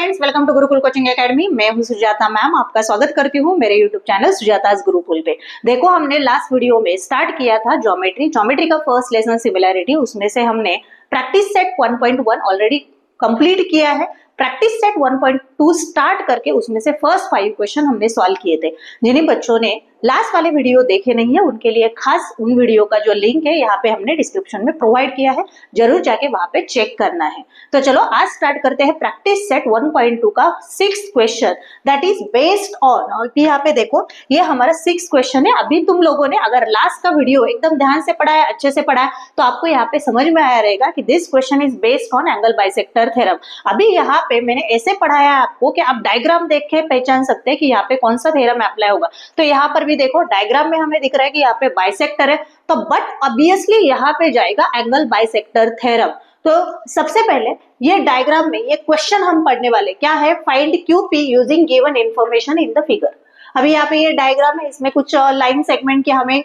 Friends, welcome to Gurukul coaching academy. मैं हूं Sujata ma'am, आपका स्वागत करती हूं मेरे यूट्यूब चैनल सुजाताज गुरुकुल पे। देखो, हमने लास्ट वीडियो में स्टार्ट किया था ज्योमेट्री का फर्स्ट लेसन सिमिलैरिटी। उसमें से हमने प्रैक्टिस सेट 1.1 ऑलरेडी कंप्लीट किया है। प्रैक्टिस सेट 1.2 स्टार्ट करके उसमें से फर्स्ट 5 क्वेश्चन हमने सॉल्व किए थे। जिन्हीं बच्चों ने लास्ट वाले वीडियो देखे नहीं है उनके लिए खास उन वीडियो का जो लिंक है यहाँ पे हमने डिस्क्रिप्शन में प्रोवाइड किया है, जरूर जाके वहां पे चेक करना है। तो चलो आज स्टार्ट करते हैं प्रैक्टिस सेट 1.2 का 6th question, that is based on. और यहाँ पे देखो, ये हमारा 6th क्वेश्चन है। अभी तुम लोगों ने अगर लास्ट का वीडियो एकदम ध्यान से पढ़ा है, अच्छे से पढ़ा है, तो आपको यहाँ पे समझ में आया रहेगा कि this question is based on angle bisector theorem. अभी यहाँ पे मैंने ऐसे पढ़ाया है आपको कि आप डायग्राम देख के पहचान सकते हैं कि यहाँ पे कौन सा थ्योरम अप्लाई होगा। तो यहाँ पर भी देखो, डायग्राम में हमें दिख रहा है कि यहाँ पे बाइसेक्टर है, तो बट ऑब्वियसली यहाँ पे जाएगा एंगल बाइसेक्टर थ्योरम। तो सबसे पहले ये डायग्राम में ये क्वेश्चन हम पढ़ने वाले क्या है, find QP using given information in the figure. अभी यहाँ पे ये डायग्राम है, इसमें कुछ लाइन सेगमेंट की हमें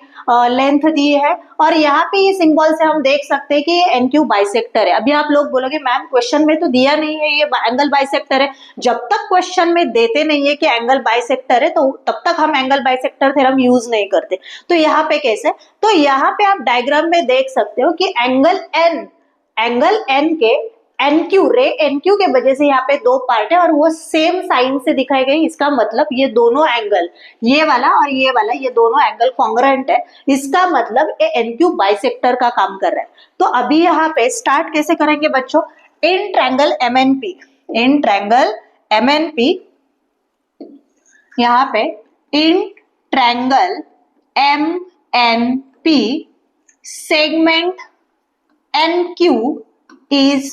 लेंथ दी है और यहाँ पे ये सिंबल से हम देख सकते हैं कि ये NQ बाइसेक्टर है। अभी आप लोग बोलोगे मैम क्वेश्चन में तो दिया नहीं है ये एंगल बाइसेक्टर है। जब तक क्वेश्चन में देते नहीं है कि एंगल बाइसेक्टर है तो तब तक हम एंगल बाइसेक्टर थ्योरम यूज नहीं करते। तो यहाँ पे कैसे, तो यहाँ पे आप डायग्राम में देख सकते हो कि एंगल N के NQ रे NQ के वजह से यहाँ पे दो पार्ट है और वो सेम साइन से दिखाई गई। इसका मतलब ये दोनों एंगल, ये वाला और ये वाला, ये दोनों एंगल कॉन्ग्रुएंट है। इसका मतलब ये NQ बाइसेक्टर का काम कर रहा है। तो अभी यहाँ पे स्टार्ट कैसे करेंगे बच्चों, इन ट्रायंगल MNP, यहाँ पे in triangle MNP segment NQ is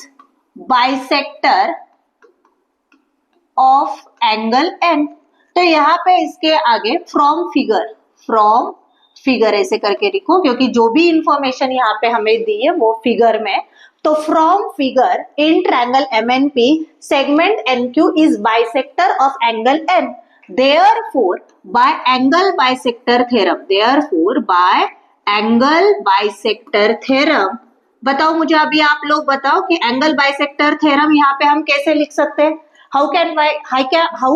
bisector of angle N। तो यहाँ पे इसके आगे फ्रॉम फिगर ऐसे करके लिखो, क्योंकि जो भी इंफॉर्मेशन यहाँ पे हमें दी है वो फिगर में। तो from figure in triangle MNP segment NQ is bisector of angle N। Therefore by angle bisector theorem बताओ मुझे, अभी आप लोग बताओ कि एंगल बाइसेक्टर थ्योरम यहाँ पे हम कैसे लिख सकते हैं। How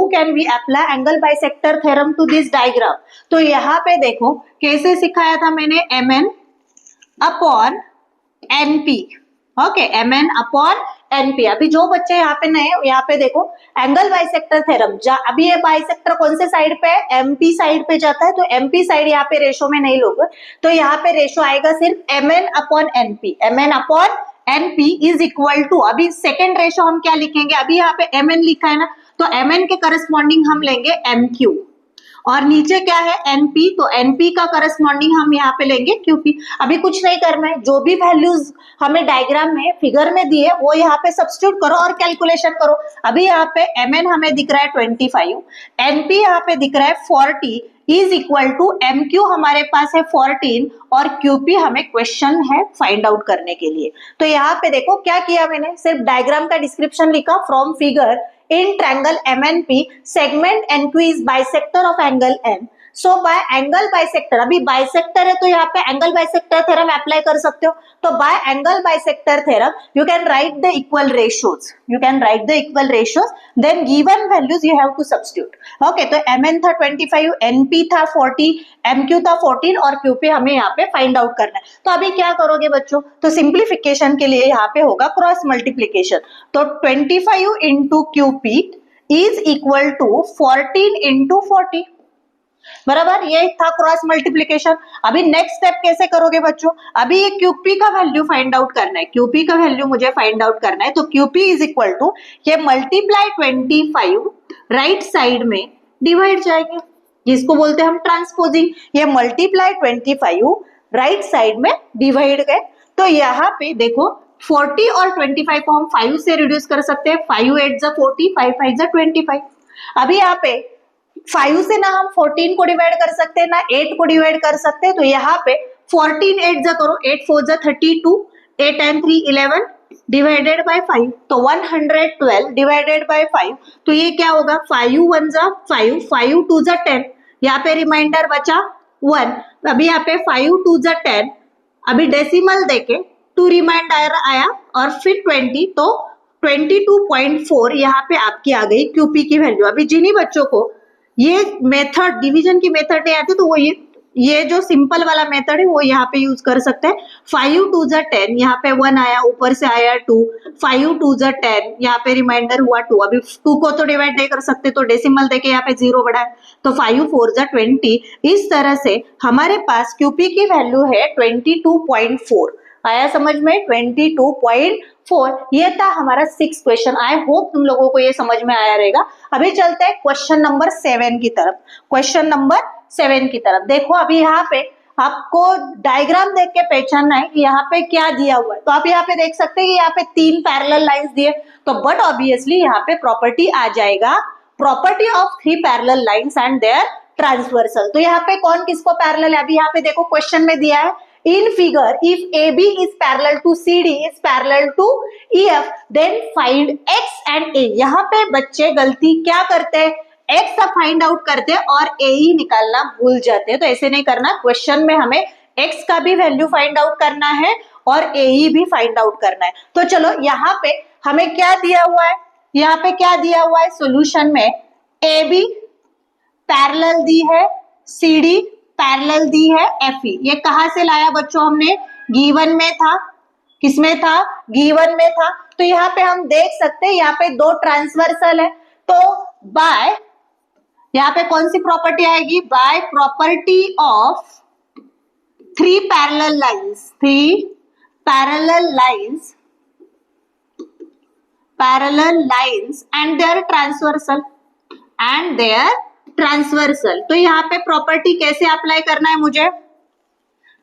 can we apply angle bisector theorem to this diagram. तो यहाँ पे देखो कैसे सिखाया था मैंने, MN upon NP। Okay, MN upon NP। अभी जो बच्चे यहाँ पे नए, यहाँ पे देखो एंगल बाइसेक्टर थ्योरम, अभी ये बाइसेक्टर कौन से साइड पे है, MP साइड पे जाता है। तो MP साइड यहाँ पे रेशो में नहीं लोगे, तो यहाँ पे रेशो आएगा सिर्फ MN upon NP is equal to, अभी सेकेंड रेशो हम क्या लिखेंगे, अभी यहाँ पे MN लिखा है ना, तो MN के करस्पॉन्डिंग हम लेंगे MQ और नीचे क्या है NP, तो NP का करस्पॉन्डिंग हम यहाँ पे लेंगे QP। अभी कुछ नहीं करना है, जो भी वैल्यूज हमें डायग्राम में फिगर में दी है वो यहाँ पे सब्स्टिट्यूट करो और कैलकुलेशन करो। अभी यहाँ पे MN हमें दिख रहा है 25, NP यहाँ पे दिख रहा है 40 इज इक्वल टू MQ हमारे पास है 14 और QP हमें क्वेश्चन है फाइंड आउट करने के लिए। तो यहाँ पे देखो क्या किया मैंने, सिर्फ डायग्राम का डिस्क्रिप्शन लिखा, from figure in triangle MNP segment NQ is bisector of angle N। So by angle bisector, अभी बाइसेक्टर है तो यहाँ पे एंगल बाइसेक्टर थ्योरम अप्लाई कर सकते हो। तो by angle bisector theorem you can write the equal ratios, then given values you have to substitute। Okay, तो MN था 25, NP था 40, MQ था 14 और QP हमें यहाँ पे फाइंड आउट करना है। तो अभी क्या करोगे बच्चों, तो सिंप्लीफिकेशन के लिए यहाँ पे होगा क्रॉस मल्टीप्लीकेशन। तो 25 into QP is equal to 14 into 40, बराबर, ये था क्रॉस मल्टीप्लिकेशन। अभी नेक्स्ट स्टेप कैसे करोगे बच्चों, अभी ये QP का वैल्यू फाइंड आउट करना है, QP का वैल्यू मुझे फाइंड आउट करना है। तो QP इज इक्वल टू ये मल्टीप्लाई 25 राइट साइड में डिवाइड जाएंगे, जिसको बोलते हैं हम ट्रांसपोजिंग। ये मल्टीप्लाई 25 राइट साइड में डिवाइड गए। तो यहाँ पे देखो 40 और 25 को हम 5 से रिड्यूस कर सकते हैं, 5 8 जा 40, 5 5 जा 25। अभी यहाँ पे 5 से ना हम 14 को डिवाइड कर सकते हैं ना 8 को डिवाइड कर सकते हैं। तो यहाँ पे 14 8 जा करो, 8 4 जा 32, 8 and 3 11 डिवाइडेड बाय 5, तो 112 डिवाइडेड बाय 5। तो ये क्या होगा, 5 1 जा 5, 5 2 जा 10, यहाँ पे रिमाइंडर बचा 1। अभी यहाँ पे 5 2 जा 10, अभी डेसिमल देके 2 रिमाइंडर आया और फिर 20, तो 22.4 यहाँ पे आपकी आ गई क्यूपी की वैल्यू। अभी जिन्हीं बच्चों को ये मेथड डिवीजन की मेथड नहीं आती तो वो ये जो सिंपल वाला मेथड है वो यहाँ पे यूज कर सकते हैं। 5 2 जा 10, यहाँ पे 1 आया, ऊपर से आया 2, 5 2 जा 10, यहाँ पे रिमाइंडर हुआ 2। अभी 2 को तो डिवाइड नहीं कर सकते तो डेसिमल देके यहाँ पे 0 बढ़ा है, तो 5 4 जा 20। इस तरह से हमारे पास क्यूपी की वैल्यू है 22.4। आया समझ में? 22.4 ये था हमारा 6 क्वेश्चन। आई होप तुम लोगों को ये समझ में आया रहेगा। अभी चलते हैं क्वेश्चन नंबर 7 की तरफ। क्वेश्चन नंबर 7 की तरफ देखो, अभी यहाँ पे आपको डायग्राम देख के पहचानना है कि यहाँ पे क्या दिया हुआ है। तो आप यहाँ पे देख सकते हैं कि यहाँ पे 3 पैरेलल लाइंस दिए, तो बट ऑब्वियसली यहाँ पे प्रॉपर्टी आ जाएगा, property of 3 parallel lines and their transversal. तो यहाँ पे कौन किसको पैरेलल है? अभी यहाँ पे देखो क्वेश्चन में दिया है, in figure if AB is parallel to CD is parallel to EF then find X and A। यहाँ पे बच्चे गलती क्या करते हैं? X का फाइंड आउट करते हैं और AE निकालना भूल जाते हैं। तो ऐसे नहीं करना, क्वेश्चन में हमें X का भी वैल्यू फाइंड आउट करना है और AE भी फाइंड आउट करना है। तो चलो यहाँ पे हमें क्या दिया हुआ है? यहाँ पे क्या दिया हुआ है सॉल्यूशन में? AB पैरेलल दी है, CD पैरेलल दी है, FE। ये कहां से लाया बच्चों? हमने गिवन में था। किसमें था? गिवन में था। तो यहाँ पे हम देख सकते हैं यहाँ पे 2 ट्रांसवर्सल है, तो बाय यहाँ पे कौन सी प्रॉपर्टी आएगी? By property of 3 parallel lines, 3 parallel lines and their transversal. तो यहाँ पे प्रॉपर्टी कैसे अप्लाई करना है मुझे?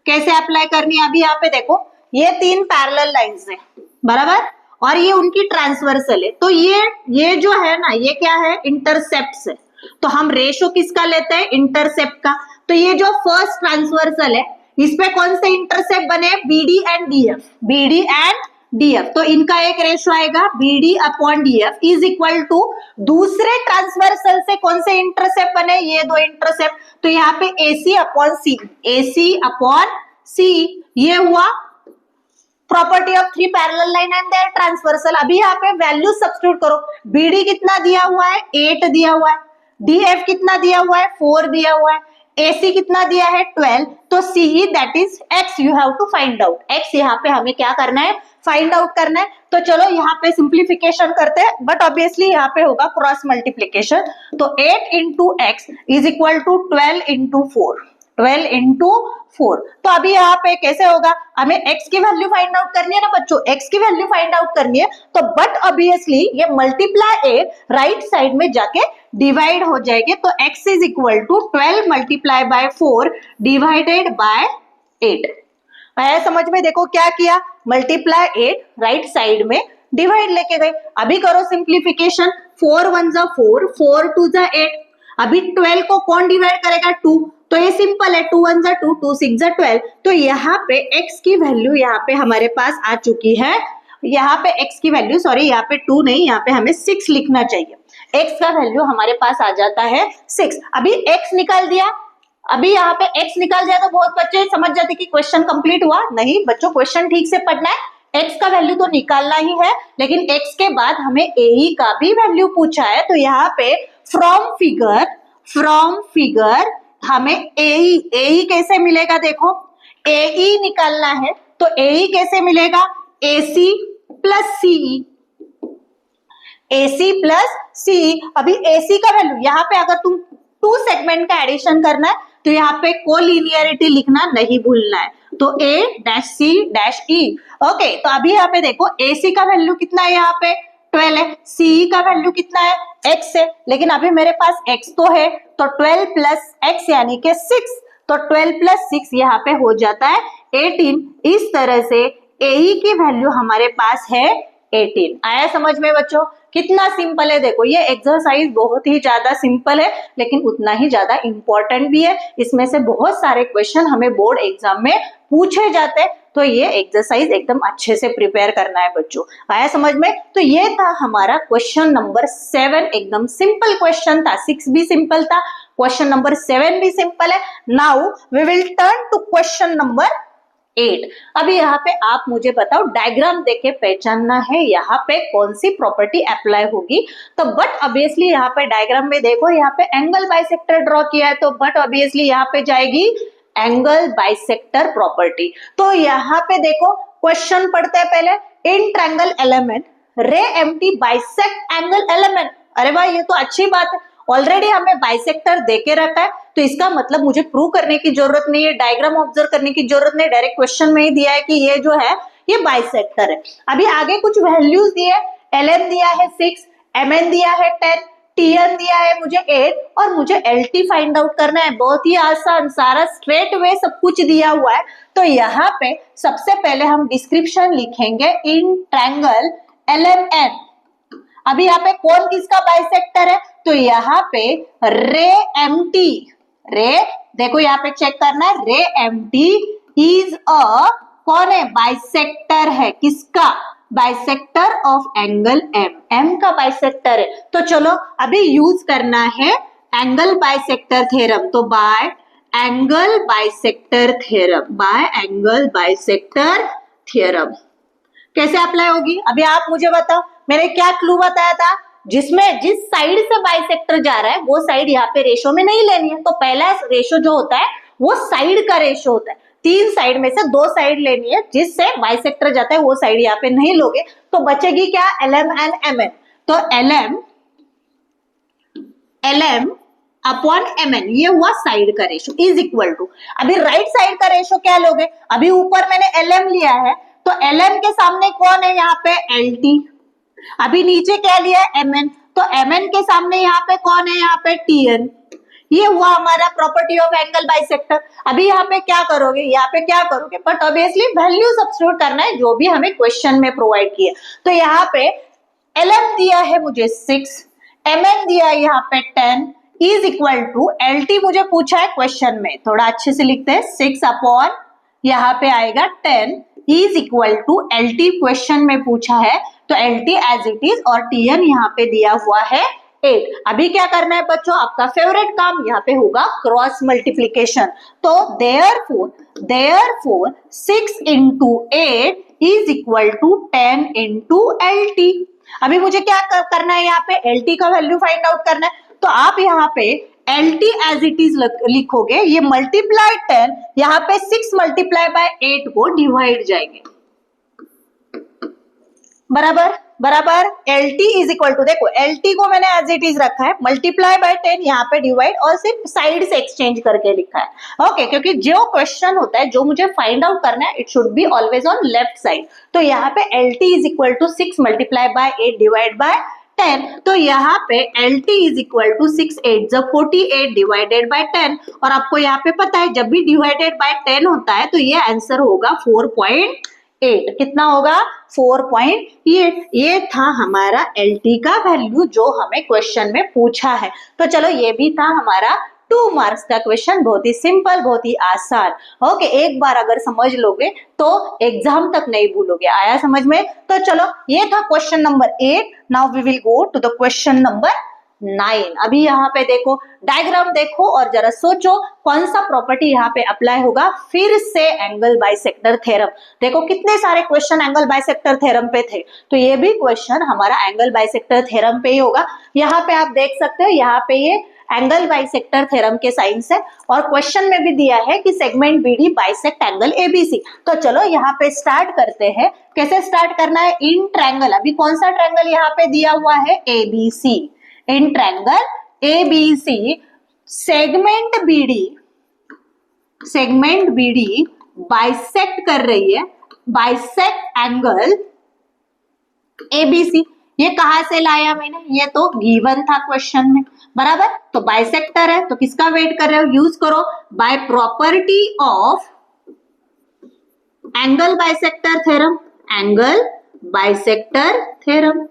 कैसे अप्लाई करनी है? अभी यहाँ पे देखो, ये 3 पैरेलल लाइंस है बराबर, और ये उनकी ट्रांसवर्सल है। तो ये जो है ना, ये क्या है? इंटरसेप्ट है। तो हम रेशो किसका लेते हैं? इंटरसेप्ट का। तो ये जो फर्स्ट ट्रांसवर्सल है, इस पे कौन से इंटरसेप्ट बने? BD and DF। तो इनका एक रेशो आएगा BD upon DF is equal to दूसरे ट्रांसवर्सल से कौन से इंटरसेप्ट बने? ये 2 इंटरसेप्ट। तो यहाँ पे AC अपॉन C ये हुआ property of 3 parallel line and their transversal. अभी यहाँ पे वैल्यू सब्स्टिट्यूट करो। BD कितना दिया हुआ है? 8 दिया हुआ है। DF कितना दिया हुआ है? 4 दिया हुआ है। AC कितना दिया है? 12। तो CE that is X you have to find out. X यहाँ पे हमें क्या करना है? फाइंड आउट करना है। तो चलो यहाँ पे सिंप्लीफिकेशन करते हैं, बट ऑब्वियसली यहाँ पे होगा क्रॉस मल्टीप्लीकेशन। तो 8 into X is equal to 12 into 4। 12 into 4। तो अभी यहाँ पे कैसे होगा? हमें x की वैल्यू फाइंड आउट करनी है ना बच्चों, x की वैल्यू फाइंड आउट करनी है। तो बट ऑब्वियसली ये मल्टीप्लाई ए राइट साइड में जाके डिवाइड हो जाएंगे। तो x is equal to 12 multiply by 4 divided by 8। आया समझ में? देखो क्या किया, मल्टीप्लाई 8 राइट साइड में, डिवाइड लेके गए। अभी करो सिंप्लीफिकेशन, 4 1 जा 4, 4 2 जा 8। अभी 12 को कौन डिवाइड करेगा? 2। तो ये सिंपल है, 2 1 जा 2, 2 6 जा 12। तो यहाँ पे x की वैल्यू यहाँ पे हमारे पास आ चुकी है। यहाँ पे x की वैल्यू, सॉरी यहाँ पे 2 नहीं, यहाँ पे हमें 6 लिखना चाहिए। x का वैल्यू हमारे पास आ जाता है 6। अभी x निकाल दिया, अभी यहाँ पे x निकाल दिया तो बहुत बच्चे समझ जाते कि क्वेश्चन कंप्लीट हुआ। नहीं बच्चों, क्वेश्चन ठीक से पढ़ना है। x का वैल्यू तो निकालना ही है, लेकिन x के बाद हमें AE का भी वैल्यू पूछा है। तो यहाँ पे फ्रॉम फिगर हमें AE कैसे मिलेगा? देखो AE निकालना है, तो AE कैसे मिलेगा? AC plus CE। अभी AC का वैल्यू यहाँ पे अगर तुम 2 सेगमेंट का एडिशन करना है तो यहाँ पे कोलिनियरिटी लिखना नहीं भूलना है। तो A dash C dash E। Okay, तो अभी यहाँ पे देखो AC का वैल्यू कितना है? यहाँ पे 12 है। CE का वैल्यू कितना है? X है। लेकिन अभी मेरे पास X तो है, तो 12 प्लस X यानी कि 6। तो 12 प्लस 6 यहाँ पे हो जाता है 18। इस तरह से AE की वैल्यू हमारे पास है 18। आया समझ में बच्चों? कितना सिंपल है। देखो ये एक्सरसाइज बहुत ही ज्यादा सिंपल है, लेकिन उतना ही ज्यादा इंपॉर्टेंट भी है। इसमें से बहुत सारे क्वेश्चन हमें बोर्ड एग्जाम में पूछे जाते हैं, तो ये एक्सरसाइज एकदम अच्छे से प्रिपेयर करना है बच्चों। आया समझ में? तो ये था हमारा क्वेश्चन नंबर 7। एकदम सिंपल क्वेश्चन था। 6 भी सिंपल था, क्वेश्चन नंबर 7 भी सिंपल है। Now we will turn to question number 8। अभी यहाँ पे आप मुझे बताओ, डायग्राम देख के पहचानना है यहाँ पे कौन सी प्रॉपर्टी अप्लाई होगी। तो बट ऑब्वियसली यहाँ पे डायग्राम में देखो, यहाँ पे एंगल बाइसेक्टर ड्रॉ किया है, तो बट ऑब्वियसली यहाँ पे जाएगी एंगल बाइसेक्टर प्रॉपर्टी। तो यहाँ पे देखो क्वेश्चन पढ़ते हैं पहले, इन ट्रायंगल एलिमेंट रे एम्प्टी बाइसेक्ट एंगल एलिमेंट। अरे भाई ये तो अच्छी बात है, ऑलरेडी हमें बाइसेक्टर देके रखा है, तो इसका मतलब मुझे प्रूव करने की जरूरत नहीं है, डायग्राम ऑब्जर्व करने की जरूरत नहीं, डायरेक्ट क्वेश्चन में ही दिया है कि ये जो है ये बाइसेक्टर है। अभी आगे कुछ वैल्यूज दिए, एलएम दिया है 6, एमएन दिया है 10, टीएन दिया है मुझे 8 और मुझे एलटी फाइंड आउट करना है। बहुत ही आसान, सारा स्ट्रेट वे सब कुछ दिया हुआ है। तो यहाँ पे सबसे पहले हम डिस्क्रिप्शन लिखेंगे इन ट्रायंगल एलएमएन। अभी यहाँ पे कौन किसका बाइसेक्टर है, तो यहाँ पे रे एम्प्टी, रे देखो यहाँ पे चेक करना है, रे एम्प्टी इज अ कौन है, बाइसेक्टर है, किसका, bisector of angle M, M का बाइसेक्टर है। तो चलो अभी यूज करना है एंगल बाइसेक्टर थ्योरम। तो by angle bisector theorem, by angle bisector theorem कैसे अप्लाई होगी, अभी आप मुझे बताओ। मैंने क्या क्लू बताया था, जिसमें जिस साइड से बाइसेक्टर जा रहा है वो साइड यहाँ पे रेशो में नहीं लेनी है। तो पहला रेशो जो होता है वो साइड का रेशो होता है, 3 साइड में से 2 साइड लेनी है, जिससे बाइसेक्टर जाता है वो साइड यहाँ पे नहीं लोगे, तो बचेगी क्या, एलएम एंड एमएन। तो एलएम अपॉन एमएन ये हुआ साइड का रेशो इज इक्वल टू, अभी राइट साइड का रेशो क्या लोगे, अभी ऊपर मैंने एलएम लिया है, तो एलएम के सामने कौन है यहाँ पे, एलटी। अभी नीचे क्या लिया है, एमएन, तो एमएन के सामने यहाँ पे कौन है, यहाँ पे टीएन। ये हुआ हमारा प्रॉपर्टी ऑफ एंगल बाइसेक्टर। अभी यहाँ पे क्या करोगे, यहाँ पे क्या करोगे, बट ऑब्वियसली वैल्यू सब्स्टिट्यूट करना है जो भी हमें क्वेश्चन में प्रोवाइड किया। तो यहाँ पे एलएम दिया है मुझे 6, एमएन दिया है यहाँ पे 10 इज इक्वल टू, एलटी मुझे पूछा है क्वेश्चन में, थोड़ा अच्छे से लिखते हैं, 6 अपॉन यहाँ पे आएगा 10 is equal to, LT question में पूछा है तो एलटी एज इट इज, और टीएन यहाँ पे दिया हुआ है 8। अभी क्या करना है बच्चों, आपका फेवरेट काम यहाँ पे होगा क्रॉस मल्टीप्लीकेशन। तो therefore 6 into 8 is equal to 10 into LT। अभी मुझे क्या करना है, यहाँ पे LT का वैल्यू फाइंड आउट करना है। तो आप यहाँ पे LT एज इट इज लिखोगे, ये मल्टीप्लाई 10, यहाँ पे 6 मल्टीप्लाई बाय 8 को डिवाइड जाएंगे, बराबर बराबर। LT इज इक्वल टू, देखो LT को मैंने एज इट इज रखा है, मल्टीप्लाई बाय 10 यहाँ पे डिवाइड, और सिर्फ साइड से एक्सचेंज करके लिखा है। ओके, क्योंकि जो क्वेश्चन होता है, जो मुझे फाइंड आउट करना है, it should be always on left side. तो यहाँ पे LT is equal to 6 multiply by 8 divide by 10। तो यहाँ पे LT इज इक्वल टू 6 8 जब 48 डिवाइडेड बाय 10, और आपको यहाँ पे पता है जब भी डिवाइडेड बाय 10 होता है तो ये आंसर होगा 4.8। कितना होगा, 4.8। ये था हमारा LT का वैल्यू जो हमें क्वेश्चन में पूछा है। तो चलो ये भी था हमारा 2 मार्क्स का क्वेश्चन, बहुत ही सिंपल, बहुत ही आसान। ओके, एक बार अगर समझ लोगे तो एग्जाम तक नहीं भूलोगे। आया समझ में? तो चलो ये था question number 8। Now we will go to the question number 9। अभी यहाँ पे देखो, डायग्राम देखो और जरा सोचो कौन सा प्रॉपर्टी यहाँ पे अप्लाई होगा। फिर से एंगल बाइसेक्टर थ्योरम। देखो कितने सारे क्वेश्चन एंगल बाइसेक्टर थ्योरम पे थे, तो ये भी क्वेश्चन हमारा एंगल बाइसेक्टर थ्योरम पे ही होगा। यहाँ पे आप देख सकते हो, यहाँ पे ये एंगल बाइसेक्टर थ्योरम के साइंस है, और क्वेश्चन में भी दिया है कि segment BD bisect angle ABC. तो चलो यहाँ पे स्टार्ट करते हैं। कैसे स्टार्ट करना है, इन ट्रायंगल, अभी कौन सा ट्रायंगल यहाँ पे दिया हुआ है, ABC. In triangle ABC segment BD bisect कर रही है, बाइसेक्ट एंगल एबीसी। ये कहां से लाया मैंने, ये तो गिवन था क्वेश्चन में, बराबर। तो बाइसेक्टर है तो किसका वेट कर रहे हो, यूज करो by property of angle bisector theorem, angle bisector theorem.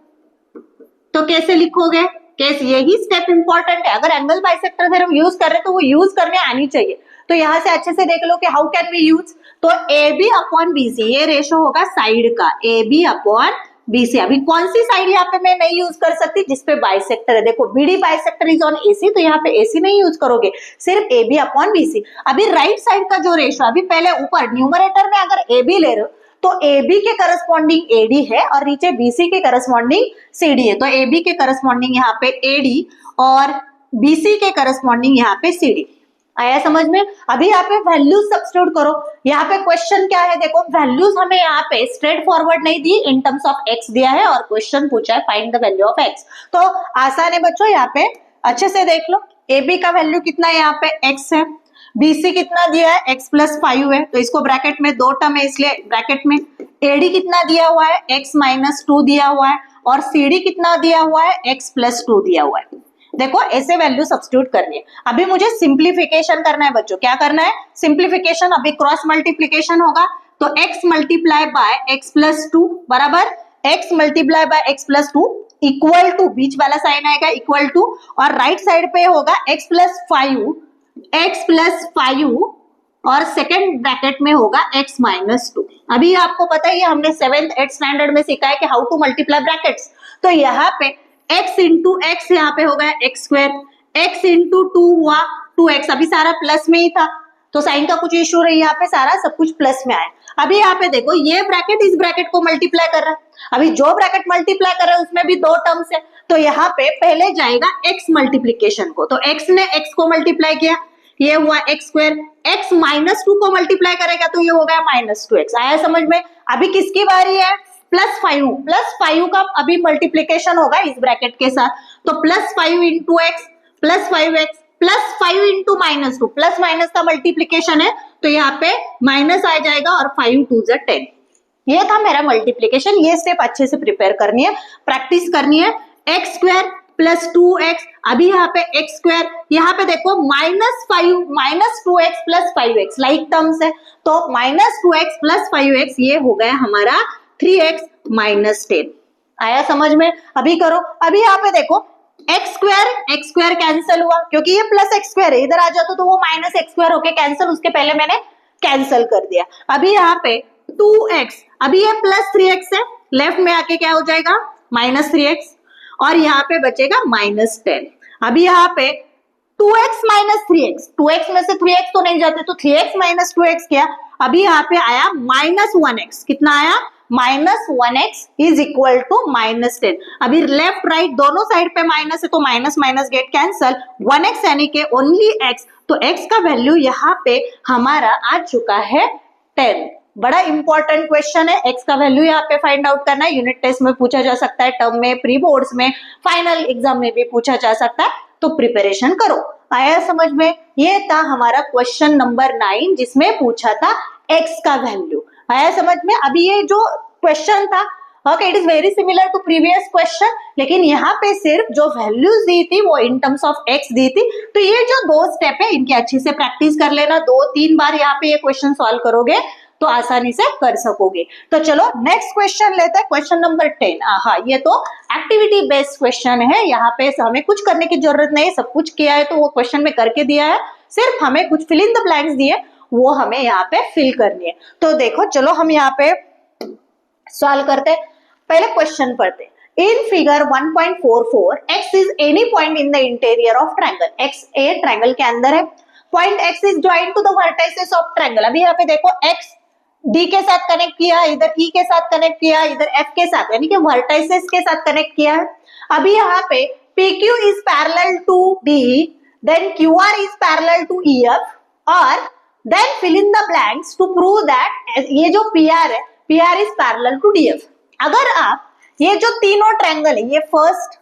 तो कैसे लिखोगे, कैसे, यही स्टेप इंपॉर्टेंट है। अगर एंगल बाइसेक्टर थ्योरम यूज कर रहे तो वो यूज करने आनी चाहिए। तो यहां से अच्छे से देख लो कि हाउ कैन वी यूज। तो AB अपॉन BC, ये रेशो होगा साइड का, AB अपॉन BC। अभी कौन सी साइड यहाँ पे मैं नहीं यूज कर सकती, जिसपे बाइसेक्टर है। देखो BD bisector is on AC, तो यहाँ पे AC नहीं यूज करोगे, सिर्फ AB अपॉन BC। अभी राइट साइड का जो रेशो, अभी पहले ऊपर न्यूमरेटर में अगर AB ले रहे हो तो AB के करस्पॉन्डिंग AD है और नीचे BC के करस्पॉन्डिंग CD है, तो AB के करस्पॉन्डिंग यहाँ पे AD और BC के करस्पॉन्डिंग यहाँ पे CD। आया समझ में? अभी यहाँ पे वैल्यूज सब्स्टिट्यूट करो। यहाँ पे क्वेश्चन क्या है, देखो वैल्यूज हमें यहाँ पे स्ट्रेट फॉरवर्ड नहीं दी, इन टर्म्स ऑफ x दिया है और क्वेश्चन पूछा है find the value of x। तो आसान है बच्चों, यहाँ पे अच्छे से देख लो। AB का वैल्यू कितना है, यहाँ पे x है। BC कितना दिया है, x प्लस 5 है, तो इसको ब्रैकेट में दो टर्म है इसलिए ब्रैकेट में। AD कितना दिया हुआ है, x माइनस 2 दिया हुआ है, और CD कितना दिया हुआ है, x प्लस 2 दिया हुआ है। देखो ऐसे वैल्यू सब्स्टिट्यूट करनी है। अभी मुझे सिंप्लीफिकेशन करना है बच्चों। क्या करना है, सिंप्लीफिकेशन। अभी क्रॉस मल्टीप्लीकेशन होगा तो x multiply by x plus 2 बराबर x multiply by x plus 2 equal to, बीच वाला साइन आएगा इक्वल टू, और राइट साइड पे होगा x प्लस 5 और सेकेंड ब्रैकेट में होगा x माइनस 2। अभी आपको पता है, हमने 7th 8th स्टैंडर्ड में सीखा है कि हाउ टू मल्टीप्लाई ब्रैकेट्स। तो यहाँ पे x इंटू एक्स यहाँ पे हो गया एक्स स्क्वायर, x इंटू 2 हुआ 2x। अभी सारा प्लस में ही था तो साइन का कुछ इशू नहीं, यहाँ पे सारा सब कुछ प्लस में आया। अभी यहाँ पे देखो ये ब्रैकेट इस ब्रैकेट को मल्टीप्लाई कर रहा है। अभी जो ब्रैकेट मल्टीप्लाई कर रहा है उसमें भी दो टर्म्स है, तो यहाँ पे पहले जाएगा x मल्टीप्लीकेशन को, तो x ने x को मल्टीप्लाई किया, ये हुआ एक्स स्क्वायर। x माइनस 2 को मल्टीप्लाई करेगा तो ये हो गया माइनस 2x। आया समझ में? अभी किसकी बारी है, प्लस 5 का अभी मल्टीप्लीकेशन होगा इस ब्रैकेट के साथ, तो plus 5 into x plus 5x plus 5 into minus 2, plus minus का मल्टीप्लीकेशन है तो यहाँ पे माइनस आ जाएगा और 5 2 जा 10। ये था मेरा मल्टीप्लीकेशन। ये स्टेप अच्छे से प्रिपेयर करनी है, प्रैक्टिस करनी है। एक्स स्क्वायर प्लस 2x, अभी यहाँ पे एक्स स्क्वायर, यहाँ पे देखो minus 2x plus 5x like terms है, तो माइनस 2x प्लस 5x ये हो गया हमारा 3x माइनस 10। आया समझ में? अभी करो। अभी यहाँ पे देखो एक्स स्क्वायर कैंसिल हुआ क्योंकि ये प्लस एक्स स्क्वायर है, इधर आ जाओ तो वो माइनस एक्स स्क्वायर होके कैंसिल, उसके पहले मैंने कैंसिल कर दिया। अभी यहाँ पे 2x, अभी ये प्लस 3x है, लेफ्ट में आके क्या हो जाएगा माइनस 3x, और यहाँ पे बचेगा माइनस 10। अभी यहाँ पे 2x माइनस 3x, 2x में से 3x तो नहीं जाते तो 3x माइनस 2x क्या, अभी यहाँ पे आया माइनस 1x। कितना आया, minus 1x is equal to minus 10। अभी लेफ्ट राइट दोनों साइड पे माइनस है तो minus minus get cancel, 1x यानी कि ओनली x, तो x का वैल्यू यहाँ पे हमारा आ चुका है 10। बड़ा इंपॉर्टेंट क्वेश्चन है, x का वैल्यू यहाँ पे फाइंड आउट करना है। यूनिट टेस्ट में पूछा जा सकता है, टर्म में, प्री बोर्ड्स में, फाइनल एग्जाम में भी पूछा जा सकता है, तो प्रिपरेशन करो। आया समझ में? ये था हमारा क्वेश्चन नंबर 9 जिसमें पूछा था x का वैल्यू। आया समझ में? अभी ये जो क्वेश्चन था, okay, it is very similar to previous question, लेकिन यहाँ पे सिर्फ जो वैल्यूज दी थी वो इन टर्म्स ऑफ x दी थी। तो ये जो दो स्टेप है इनकी अच्छे से प्रैक्टिस कर लेना, 2-3 बार यहाँ पे ये क्वेश्चन सॉल्व करोगे तो आसानी से कर सकोगे। तो चलो नेक्स्ट क्वेश्चन लेते हैं, क्वेश्चन नंबर 10। हाँ, ये तो एक्टिविटी बेस्ड क्वेश्चन है, यहाँ पे हमें कुछ करने की जरूरत नहीं, सब कुछ किया है तो वो क्वेश्चन में करके दिया है, सिर्फ हमें कुछ फिल इन द ब्लैंक्स दिए वो हमें यहाँ पे फिल करनी है। तो देखो चलो हम यहाँ पे सॉल्व करते हैं। पहले क्वेश्चन पढ़ते हैं। In figure 1.44 x is any point in the interior of triangle. x a triangle के अंदर है, point x is joint to the vertices of triangle. अभी यहाँ पे देखो x d के साथ कनेक्ट किया, इधर e के साथ कनेक्ट किया, इधर f के साथ, यानी कि वर्टिसेस के साथ कनेक्ट किया है। अभी यहाँ पे PQ is parallel to D, then QR is parallel to EF, और then fill in the blanks to prove that ये जो PR है, PR is parallel to DF। अगर आप ये जो तीनों ट्रायंगल है, ये फर्स्ट,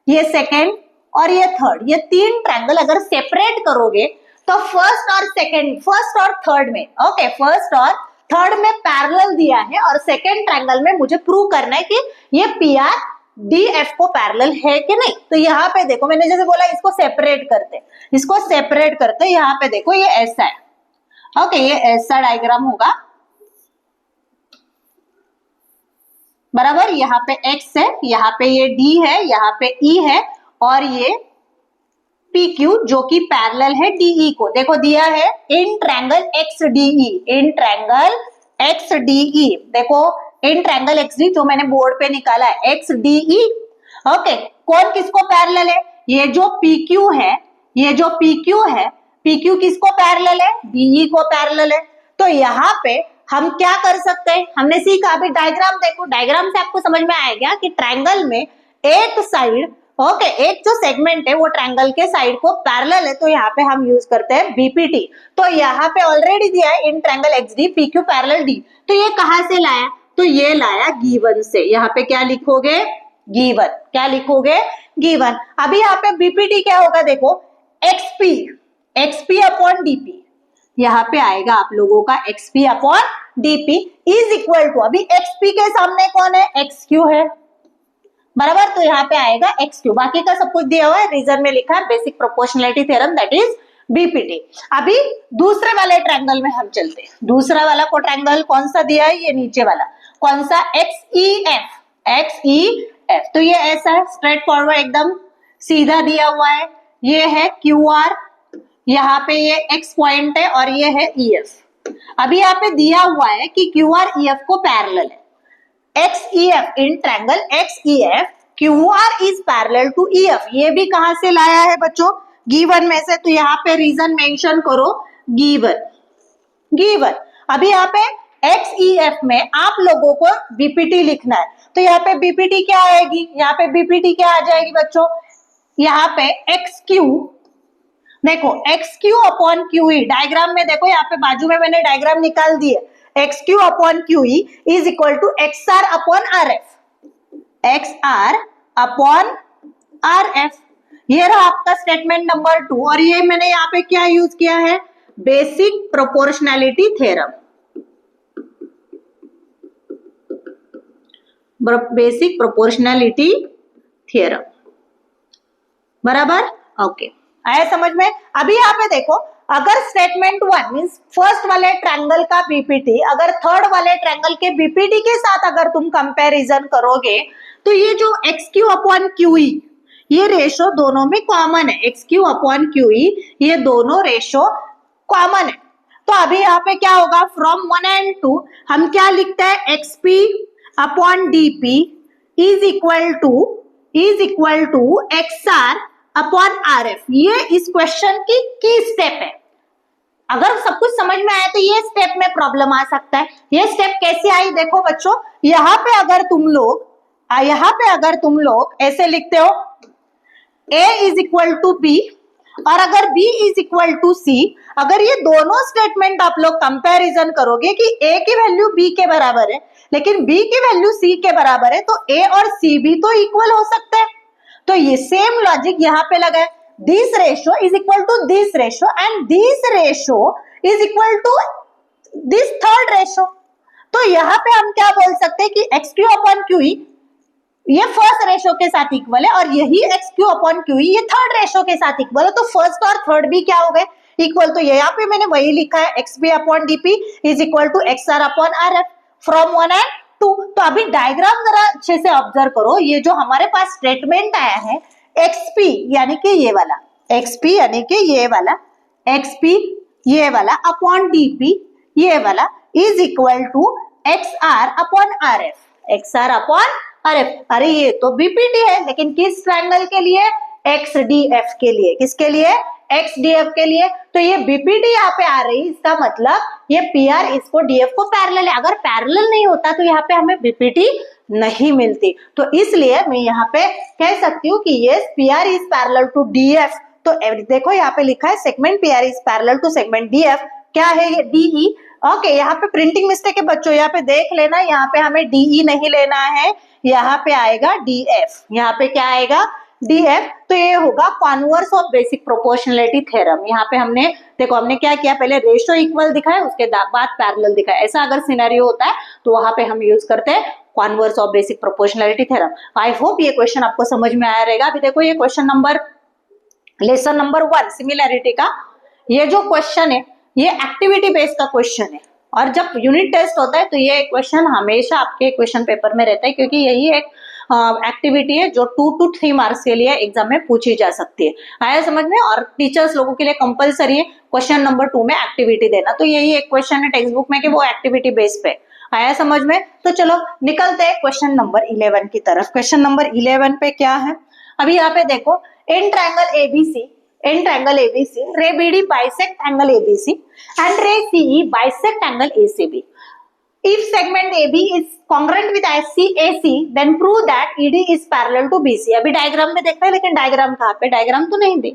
ये सेकंड और ये थर्ड, ये तीन ट्रायंगल अगर सेपरेट करोगे तो फर्स्ट और थर्ड में, ओके, फर्स्ट और थर्ड में पैरेलल दिया है और सेकंड ट्रायंगल में मुझे प्रूव करना है कि ये PR DF को पैरेलल है कि नहीं। तो यहाँ पे देखो मैंने जैसे बोला इसको सेपरेट करते, यहाँ पे देखो ये ऐसा है, ओके, ये ऐसा डायग्राम होगा बराबर। यहाँ पे x है, यहाँ पे ये D है, यहाँ पे E है, और ये PQ जो कि पैरेलल है DE को। देखो दिया है in triangle XDE, in triangle XDE। देखो इन ट्रायंगल एक्सडी जो मैंने बोर्ड पे निकाला है XDE। ओके, कौन किसको पैरेलल है? ये जो PQ है, ये जो PQ है, PQ किसको पैरेलल है? DE को पैरेलल है। तो यहाँ पे हम क्या कर सकते हैं? हमने सीखा, अभी डायग्राम देखो, डायग्राम से आपको समझ में आएगा कि ट्रायंगल में एक साइड, ओके, एक जो सेगमेंट है वो ट्रायंगल के साइड को पैरेलल है, तो यहाँ पे हम यूज करते हैं बीपीटी। तो यहाँ पे ऑलरेडी दिया है in triangle XD PQ parallel D। तो ये कहाँ से लाया? तो ये लाया गिवन से। यहाँ पे क्या लिखोगे? गिवन। क्या लिखोगे? गिवन। अभी यहाँ पे बीपीटी क्या होगा? देखो, XP अपॉन DP, यहाँ पे आएगा आप लोगों का XP upon DP is equal to, अभी XP के सामने कौन है? XQ है, बराबर। तो यहाँ पे आएगा XQ, बाकी का सब कुछ दिया हुआ है, रीजन में लिखा है basic proportionality theorem, that is BPT. अभी दूसरे वाले ट्रायंगल में हम चलते हैं। दूसरा वाला को ट्रायंगल कौन सा दिया है? ये नीचे वाला कौन सा? XEF। तो ये ऐसा है, स्ट्रेट फॉरवर्ड एकदम सीधा दिया हुआ है। ये है QR, यहाँ पे ये X पॉइंट है और ये है EF। अभी यहाँ पे दिया हुआ है कि QR EF को पैरेलल है। XEF in triangle XEF QR is parallel to EF। ये भी कहां से लाया है बच्चों? गिवन में से। तो यहाँ पे रीजन मेंशन करो, गिवन। अभी यहाँ पे XEF में आप लोगों को बीपीटी लिखना है, तो यहाँ पे बीपीटी क्या आएगी? यहाँ पे बीपीटी क्या आ जाएगी बच्चों? यहाँ पे XQ, देखो XQ अपॉन QE, डायग्राम में देखो, यहाँ पे बाजू में मैंने डायग्राम निकाल दी है। XQ upon QE is equal to XR upon RF। XR upon RF, ये रहा आपका स्टेटमेंट नंबर 2। और ये मैंने यहाँ पे क्या यूज किया है? Basic proportionality theorem, basic proportionality theorem, बराबर। ओके, आया समझ में? अभी यहाँ पे देखो, अगर स्टेटमेंट 1 मींस फर्स्ट वाले ट्रायंगल का बीपीटी अगर थर्ड वाले ट्रायंगल के बीपीटी के साथ अगर तुम कंपैरिजन करोगे, तो ये जो XQ अपॉन QE, ये रेशो दोनों में कॉमन है। XQ अपॉन QE, ये दोनों रेशो कॉमन है। तो अभी यहाँ पे क्या होगा? फ्रॉम 1 and 2 हम क्या लिखते हैं? XP upon DP is equal to XR upon RF। ये इस क्वेश्चन की स्टेप है। अगर सब कुछ समझ में आया तो ये स्टेप में प्रॉब्लम आ सकता है। ये स्टेप कैसे आई? देखो बच्चों, यहाँ पे अगर तुम लोग ऐसे लिखते हो A is equal to B और अगर B is equal to C, अगर ये दोनों स्टेटमेंट आप लोग कंपैरिजन करोगे कि A की वैल्यू B के बराबर है लेकिन B की वैल्यू C के बराबर है, तो A और C भी तो इक्वल हो सकते हैं। तो ये सेम लॉजिक यहाँ पे लगा है। This ratio is equal to this ratio and this ratio is equal to this third ratio. तो यहाँ पे हम क्या बोल सकते हैं कि XQ अपॉन QE ये फर्स्ट रेशो के साथ इक्वल है और यही XQ अपॉन QE ये थर्ड रेशो के साथ इक्वल है। तो फर्स्ट और थर्ड भी क्या हो गए? इक्वल। तो यहाँ पे मैंने वही लिखा है, XP upon DP is equal to XR upon RF from 1 and 2। तो अभी डायग्राम जरा अच्छे से ऑब्जर्व करो। ये जो हमारे पास स्टेटमेंट आया है XP यानी कि ये वाला, XP यानी कि ये वाला, XP ये वाला अपॉन DP ये वाला is equal to XR upon RF, XR upon RF। अरे ये तो बीपीटी है, लेकिन किस ट्रायंगल के लिए? XDF के लिए। किसके लिए? XDF के लिए। तो ये बीपीटी यहाँ पे आ रही है, इसका मतलब ये PR इसको DF को पैरेलल है। अगर पैरेलल नहीं होता तो यहाँ पे हमें बीपीटी नहीं मिलती। तो इसलिए मैं यहाँ पे कह सकती हूँ कि ये PR is parallel to DF। तो देखो यहाँ पे लिखा है segment PR is parallel to segment DF। क्या है ये? DE। ओके, यहाँ पे प्रिंटिंग मिस्टेक है बच्चों, यहाँ पे देख लेना, यहाँ पे हमें DE नहीं लेना है, यहाँ पे आएगा DF। यहाँ पे क्या आएगा? DF। तो ये होगा converse of basic proportionality theorem. यहाँ पे हमने देखो, हमने क्या किया? पहले रेशो इक्वल दिखाया, उसके बाद पैरेलल दिखाया। ऐसा अगर सिनेरियो होता है तो वहां पे हम यूज करते हैं converse of basic proportionality theorem. I hope ये क्वेश्चन आपको समझ में आया रहेगा। अभी देखो, ये question number lesson number 1 similarity का ये जो क्वेश्चन है ये एक्टिविटी बेस्ड का क्वेश्चन है और जब यूनिट टेस्ट होता है तो ये क्वेश्चन हमेशा आपके क्वेश्चन पेपर में रहता है, क्योंकि यही एक एक्टिविटी है जो 2 to 3 मार्क्स के लिए एग्जाम में पूछी जा सकती है। आया समझ में? और टीचर्स लोगों के लिए कंपलसरी है क्वेश्चन नंबर 2 में एक्टिविटी देना। तो यही एक क्वेश्चन है टेक्स्ट बुक में कि वो एक्टिविटी बेस पे। आया समझ में? तो चलो निकलते हैं क्वेश्चन नंबर 11 की तरफ। क्वेश्चन नंबर 11 पे क्या है, अभी यहाँ पे देखो, in triangle ABC ray BD bisect angle ABC and ray CE bisect angle ACB. If segment AB is congruent with AC, then prove that ED is parallel to BC। अभी diagram में देखते हैं, लेकिन डायग्राम कहाँ पे, diagram तो नहीं दी,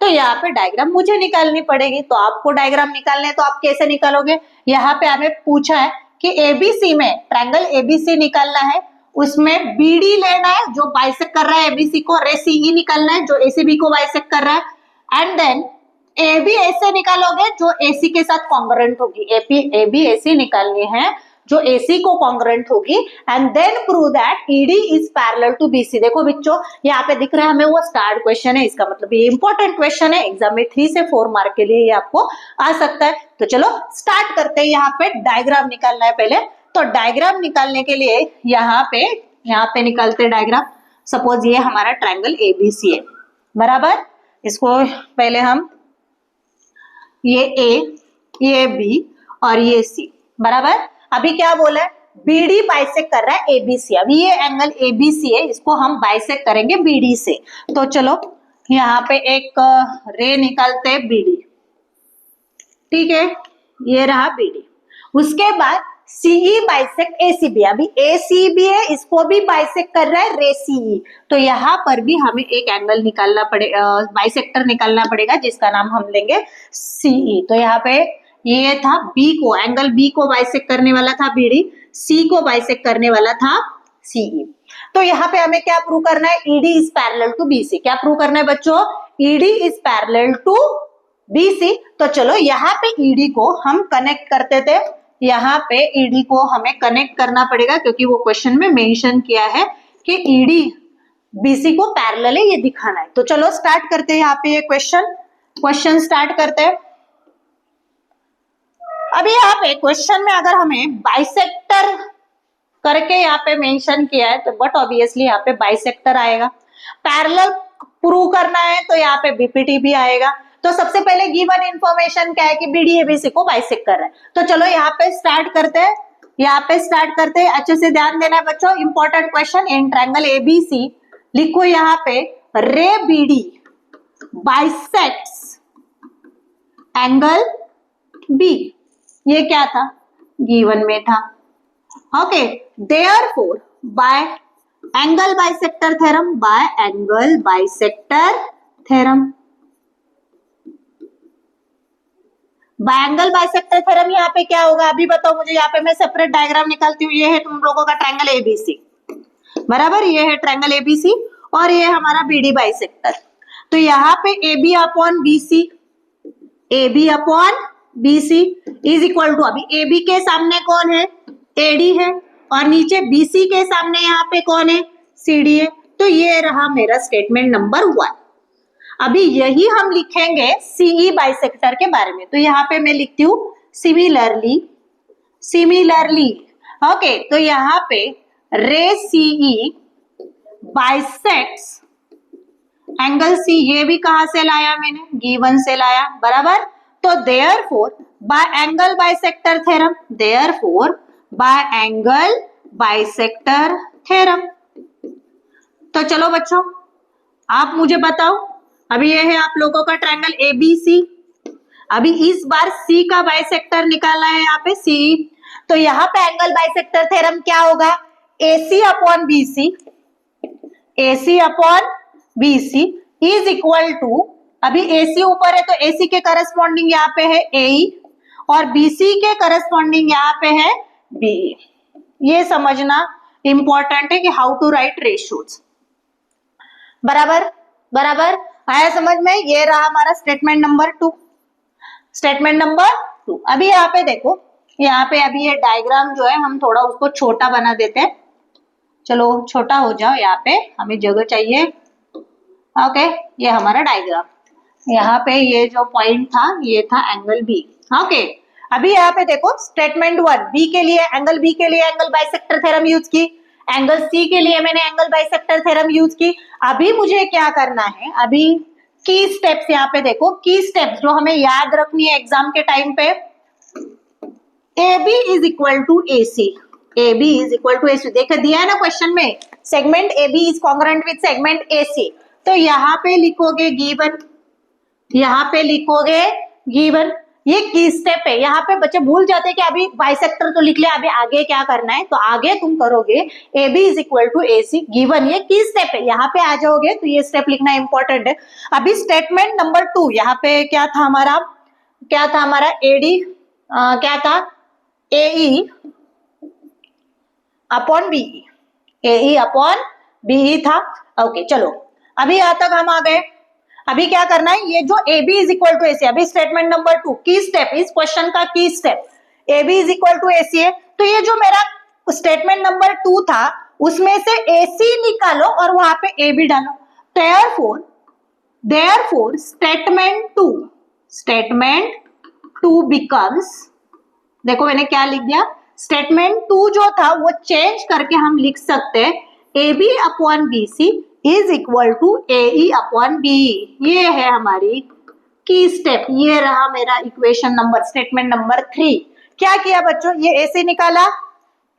तो यहाँ पे डायग्राम मुझे निकालनी पड़ेगी। तो आपको डायग्राम निकालने, तो आप कैसे निकालोगे? यहाँ पे हमें पूछा है कि एबीसी में ट्रायंगल एबीसी निकालना है, उसमें बीडी लेना है जो बाइसेक्ट कर रहा है एबीसी को, और सीई निकालना है जो एसीबी को बाइसेक्ट कर रहा है, एंड देन एबी ऐसे निकालोगे जो एसी के साथ कॉन्ग्रुएंट होगी। एबी एसी निकालनी है जो एसी को कॉन्ग्रुएंट होगी, and then prove that ED is parallel to BC. देखो बच्चों, यहाँ पे दिख रहा है हमें वो स्टार्ट क्वेश्चन है, इसका मतलब ये इंपॉर्टेंट क्वेश्चन है, एग्जाम में 3 से 4 मार्क के लिए ये आपको आ सकता है। तो चलो स्टार्ट करते हैं। यहाँ पे डायग्राम निकालना है पहले, तो डायग्राम निकालने के लिए यहाँ पे निकालते हैं डायग्राम। सपोज ये हमारा ट्रायंगल एबीसी है, बराबर। इसको पहले हम, ये ए, ये बी और ये सी, बराबर। अभी क्या बोला है, बीडी बाइसेक्ट कर रहा है एबीसी। अभी ये एंगल एबीसी है, इसको हम बाइसेक्ट करेंगे बीडी से। तो चलो यहाँ पे एक रे निकालते हैं बीडी, ठीक है, ये रहा बीडी। उसके बाद सीई बाइसेक्ट एसीबी। अभी एसीबी है, इसको भी बाइसेक्ट कर रहा है रे सीई। तो यहाँ पर भी हमें एक एंगल निकालना पड़ेगा, बाइसेक्टर निकालना पड़ेगा, जिसका नाम हम लेंगे सीई। तो यहाँ पे ये था बी को, एंगल बी को बाइसेक्ट करने वाला था बीडी, सी को बाइसेक्ट करने वाला था सीई। तो यहाँ पे हमें क्या प्रूव करना है, ED is parallel to BC. क्या प्रूव करना है बच्चों, ED is parallel to BC. तो चलो यहाँ पे ईडी को हम कनेक्ट करते थे, यहाँ पे ईडी को हमें कनेक्ट करना पड़ेगा, क्योंकि वो क्वेश्चन में मेंशन किया है कि ईडी बीसी को पैरेलल है, ये दिखाना है। तो चलो स्टार्ट करते हैं यहाँ पे ये क्वेश्चन स्टार्ट करते हैं। अभी यहाँ पे क्वेश्चन में अगर हमें बाइसेक्टर करके यहाँ पे मेंशन किया है, तो बट ऑब्वियसली यहाँ पे बाइसेक्टर आएगा। पैरेलल प्रूव करना है तो यहाँ पे बीपीटी भी आएगा। तो सबसे पहले गिवन इंफॉर्मेशन क्या है कि बीडी एबीसी को बाइसेक्ट कर रहा है। तो चलो यहाँ पे स्टार्ट करते हैं, अच्छे से ध्यान देना है बच्चों, इंपॉर्टेंट क्वेश्चन। इन ट्रायंगल एबीसी लिखो यहाँ पे, रे बीडी बाइसेक्ट्स एंगल बी। ये क्या था, गिवन में था। Okay, therefore by angle bisector theorem, by angle bisector theorem यहाँ पे क्या होगा अभी बताओ मुझे। यहाँ पे मैं सेपरेट डायग्राम निकालती हूँ। ये है तुम लोगों का ट्रायंगल एबीसी, बराबर। ये है ट्रायंगल एबीसी और ये हमारा बीडी बाइसेक्टर। तो यहाँ पे AB upon BC is equal to, अभी AB के सामने कौन है, AD है, और नीचे BC के सामने यहाँ पे कौन है, CD है। तो ये रहा मेरा स्टेटमेंट नंबर 1। अभी यही हम लिखेंगे CE बाइसेक्टर के बारे में। तो यहाँ पे मैं लिखती हूँ सिमिलरली। ओके, तो यहाँ पे रे CE बाइसेक्ट्स एंगल C। ये भी कहां से लाया मैंने, गिवन से लाया, बराबर। तो therefore by angle bisector theorem. तो चलो बच्चों, आप मुझे बताओ, अभी ये है आप लोगों का ट्रायंगल एबीसी। अभी इस बार C का बाइसेक्टर निकाला है यहाँ पे C। तो यहाँ पे एंगल बाइसेक्टर थ्योरम क्या होगा, AC upon BC is equal to, अभी AC ऊपर है तो AC के करस्पॉन्डिंग यहाँ पे है AE और BC के करस्पॉन्डिंग यहाँ पे है BE। ये समझना इंपॉर्टेंट है कि हाउ टू राइट रेशियोज, बराबर आया समझ में। ये रहा हमारा स्टेटमेंट नंबर 2। अभी यहाँ पे देखो, यहाँ पे अभी ये डायग्राम जो है हम थोड़ा उसको छोटा बना देते हैं। चलो छोटा हो जाओ, यहाँ पे हमें जगह चाहिए। ओके, ये हमारा डायग्राम, यहाँ पे ये जो पॉइंट था ये था एंगल बी। ओके, अभी यहाँ पे देखो स्टेटमेंट 1, बी के लिए एंगल बाइसेक्टर थ्योरम यूज की, एंगल सी के लिए मैंने एंगल बाइसेक्टर थ्योरम यूज की। अभी मुझे क्या करना है, अभी की स्टेप्स यहाँ पे देखो, की स्टेप्स जो हमें याद रखनी है एग्जाम के टाइम पे। AB is equal to AC, AB is equal to AC, देखो दिया है ना क्वेश्चन में, segment AB is congruent with segment AC, तो यहाँ पे लिखोगे गिवन, यहाँ पे लिखोगे गिवन, ये की स्टेप है। यहाँ पे बच्चे भूल जाते हैं कि अभी बाइसेक्टर तो लिख लिया, अभी आगे क्या करना है, तो आगे तुम करोगे AB is equal to AC given, ये की स्टेप है, यहाँ पे आ जाओगे तो ये स्टेप लिखना इंपॉर्टेंट है। अभी स्टेटमेंट नंबर 2, यहाँ पे क्या था हमारा, AD क्या था, AE upon BE, AE upon BE था। ओके चलो अभी यहाँ तक हम आ गए। अभी क्या करना है, ये जो AB is equal to AC, अभी स्टेटमेंट नंबर 2 की स्टेप, इस क्वेश्चन का key step AB is equal to AC है, तो ये जो मेरा स्टेटमेंट नंबर 2 था उसमें से AC निकालो और वहां पे AB डालो। therefore statement 2 becomes, देखो मैंने क्या लिख दिया, स्टेटमेंट 2 जो था वो चेंज करके हम लिख सकते हैं AB upon BC is equal to AE upon BE। ये है हमारी की स्टेप, ये रहा मेरा इक्वेशन नंबर, स्टेटमेंट नंबर 3। क्या किया बच्चों, ये AC निकाला,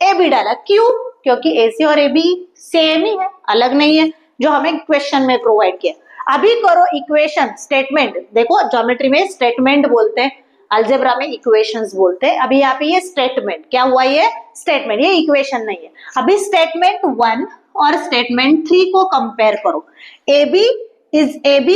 AB डाला, क्यों, क्योंकि AC और AB सेम ही है, अलग नहीं है, जो हमें क्वेश्चन में प्रोवाइड किया। अभी करो इक्वेशन, स्टेटमेंट, देखो ज्योमेट्री में स्टेटमेंट बोलते हैं, अलजेब्रा में इक्वेशंस बोलते हैं। अभी यहाँ पे ये स्टेटमेंट क्या हुआ, ये स्टेटमेंट, ये इक्वेशन नहीं है। अभी स्टेटमेंट 1 और स्टेटमेंट 3 को कंपेयर करो, AB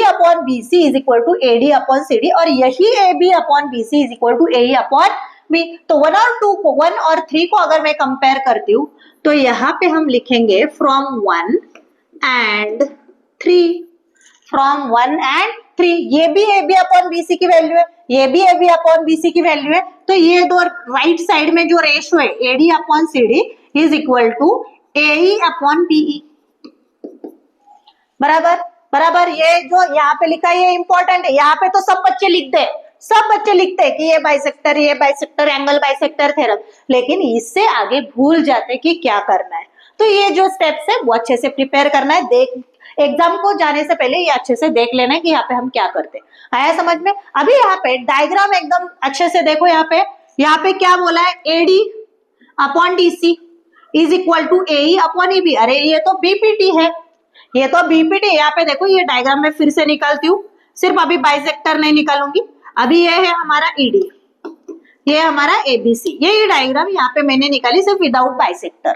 upon BC is equal to AD upon CD, और यही AB upon BC is equal to AE upon B। तो 1 और 2 को, 1 और 3 को अगर मैं कंपेयर करती हूँ तो यहाँ पे हम लिखेंगे फ्रॉम 1 एंड 3, फ्रॉम 1 एंड 3, ये भी AB अपॉन BC की वैल्यू है, ये भी AB अपॉन BC की वैल्यू है, तो ये दो राइट साइड में जो रेशियो है AD upon CD is equal to AE upon BE, बराबर बराबर। ये जो यहाँ पे लिखा है ये इंपॉर्टेंट है, यहाँ पे तो सब बच्चे लिखते हैं, सब बच्चे लिखते हैं कि ये बाइसेक्टर एंगल बाइसेक्टर थ्योरम, लेकिन इससे आगे भूल जाते हैं कि क्या करना है। तो ये जो स्टेप्स है वो अच्छे से प्रिपेयर करना है, देख एग्जाम को जाने से पहले ये अच्छे से देख लेना है कि यहाँ पे हम क्या करते हैं, आया समझ में। अभी यहाँ पे डायग्राम एकदम अच्छे से देखो, यहाँ पे क्या बोला है, AD upon DC is equal to AE upon EB, अरे ये तो BPT है, ये तो BPT। यहाँ पे देखो ये डायग्राम में फिर से निकालती हूँ, सिर्फ अभी बाइसेक्टर नहीं निकालूंगी। अभी ये है हमारा ED, ये हमारा ABC, ये डायग्राम यहाँ पे मैंने निकाली सिर्फ विदाउट बाइसेक्टर,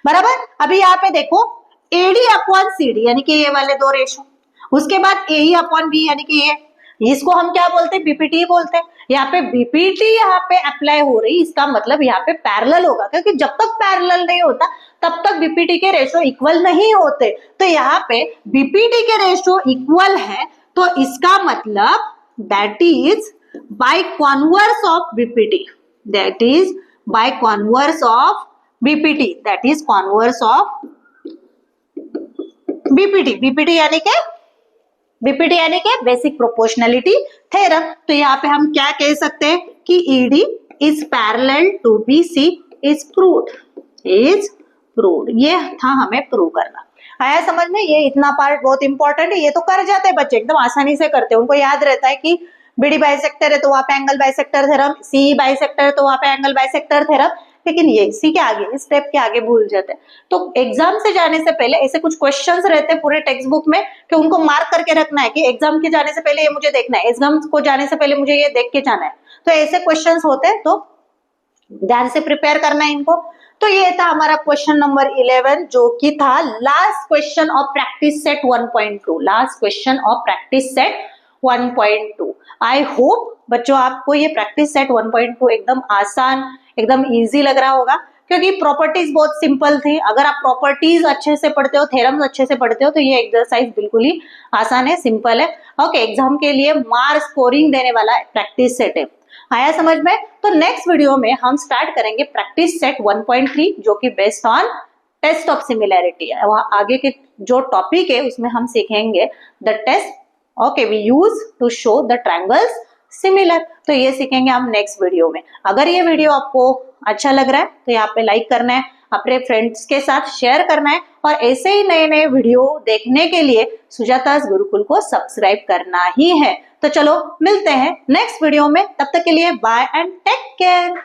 बराबर। अभी यहाँ पे देखो AD अपॉन CD यानी कि ये वाले दो रेशो, उसके बाद AE अपॉन B यानी कि ये, इसको हम क्या बोलते हैं, BPT बोलते हैं। यहाँ पे BPT यहाँ पे अप्लाई हो रही, इसका मतलब यहाँ पे पैरेलल होगा, क्योंकि जब तक पैरेलल नहीं होता तब तक BPT के रेशो इक्वल नहीं होते। तो यहाँ पे BPT के रेशो इक्वल है, तो इसका मतलब that is by converse of BPT, that is by converse of BPT, that is converse of BPT यानी के बेसिक प्रोपोर्शनलिटी थ्योरम। तो यहाँ पे हम क्या कह सकते हैं कि ED is parallel to BC is proved, ये था हमें प्रूव करना, आया समझ में। ये इतना पार्ट बहुत इंपॉर्टेंट है, ये तो कर जाते हैं बच्चे, एकदम आसानी से करते हैं, उनको याद रहता है कि BD बाइसेक्टर है तो वहां पे angle bisector theorem, CE bisector है तो वहां पे एंगल बाइसेक्टर थ्योरम, लेकिन ये इसी के आगे, इस स्टेप के आगे भूल जाते हैं। तो एग्जाम से जाने से पहले ऐसे कुछ क्वेश्चंस रहते हैं पूरे टेक्स्ट बुक में कि उनको मार्क करके रखना है कि एग्जाम के जाने से पहले ये मुझे देखना है, एग्जाम को जाने से पहले मुझे ये देख के जाना है। तो ऐसे क्वेश्चंस होते हैं, तो ध्यान से प्रिपेयर करना है इनको। तो ये था हमारा क्वेश्चन नंबर 11, जो कि था last question of practice set 1.2, last question of practice set 1.2। I hope बच्चों आपको ये प्रैक्टिस सेट 1.2 एकदम आसान, एकदम इजी लग रहा होगा, क्योंकि प्रॉपर्टीज बहुत सिंपल थी। अगर आप प्रॉपर्टीज अच्छे से पढ़ते हो, थ्योरम्स अच्छे से पढ़ते हो, तो ये एक्सरसाइज बिल्कुल ही आसान है, सिंपल है। ओके, एग्जाम के लिए मार्क स्कोरिंग देने वाला प्रैक्टिस सेट है, आया समझ में। तो नेक्स्ट वीडियो में हम स्टार्ट करेंगे प्रैक्टिस सेट 1.3, जो कि based on test of similarity है। वहां आगे के जो टॉपिक है उसमें हम सीखेंगे the test okay we use to show the triangles similar. तो ये सीखेंगे हम नेक्स्ट वीडियो में। अगर ये वीडियो आपको अच्छा लग रहा है तो यहाँ पे लाइक करना है, अपने फ्रेंड्स के साथ शेयर करना है, और ऐसे ही नए नए वीडियो देखने के लिए सुजातास गुरुकुल को सब्सक्राइब करना ही है। तो चलो मिलते हैं नेक्स्ट वीडियो में, तब तक के लिए बाय एंड टेक केयर।